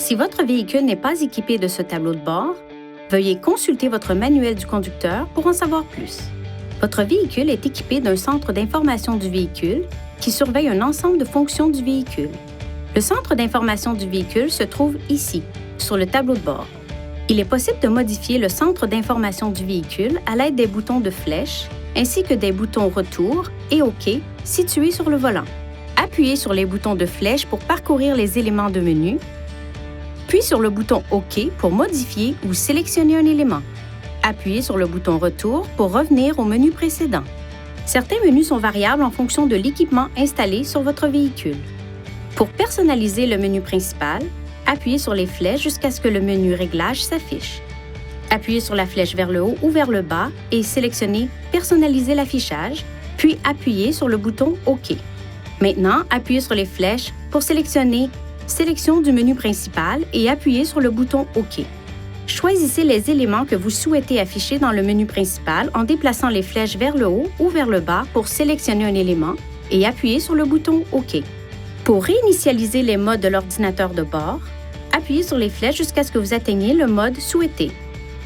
Si votre véhicule n'est pas équipé de ce tableau de bord, veuillez consulter votre manuel du conducteur pour en savoir plus. Votre véhicule est équipé d'un centre d'information du véhicule qui surveille un ensemble de fonctions du véhicule. Le centre d'information du véhicule se trouve ici, sur le tableau de bord. Il est possible de modifier le centre d'information du véhicule à l'aide des boutons de flèche ainsi que des boutons Retour et OK situés sur le volant. Appuyez sur les boutons de flèche pour parcourir les éléments de menu, puis sur le bouton OK pour modifier ou sélectionner un élément. Appuyez sur le bouton Retour pour revenir au menu précédent. Certains menus sont variables en fonction de l'équipement installé sur votre véhicule. Pour personnaliser le menu principal, appuyez sur les flèches jusqu'à ce que le menu Réglages s'affiche. Appuyez sur la flèche vers le haut ou vers le bas et sélectionnez Personnaliser l'affichage, puis appuyez sur le bouton OK. Maintenant, appuyez sur les flèches pour sélectionner Sélection du menu principal et appuyez sur le bouton OK. Choisissez les éléments que vous souhaitez afficher dans le menu principal en déplaçant les flèches vers le haut ou vers le bas pour sélectionner un élément et appuyez sur le bouton OK. Pour réinitialiser les modes de l'ordinateur de bord, appuyez sur les flèches jusqu'à ce que vous atteigniez le mode souhaité.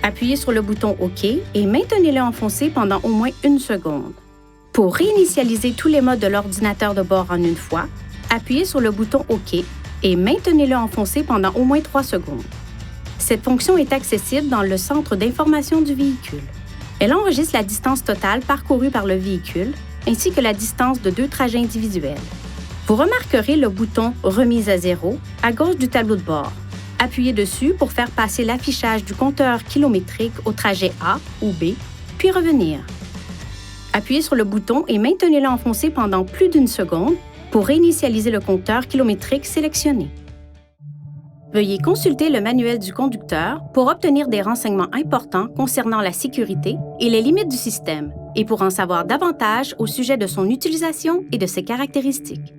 Appuyez sur le bouton OK et maintenez-le enfoncé pendant au moins 1 seconde. Pour réinitialiser tous les modes de l'ordinateur de bord en une fois, appuyez sur le bouton OK et maintenez-le enfoncé pendant au moins 3 secondes. Cette fonction est accessible dans le centre d'information du véhicule. Elle enregistre la distance totale parcourue par le véhicule ainsi que la distance de 2 trajets individuels. Vous remarquerez le bouton « Remise à zéro » à gauche du tableau de bord. Appuyez dessus pour faire passer l'affichage du compteur kilométrique au trajet A ou B, puis revenir. Appuyez sur le bouton et maintenez-le enfoncé pendant plus d'1 seconde pour réinitialiser le compteur kilométrique sélectionné. Veuillez consulter le manuel du conducteur pour obtenir des renseignements importants concernant la sécurité et les limites du système et pour en savoir davantage au sujet de son utilisation et de ses caractéristiques.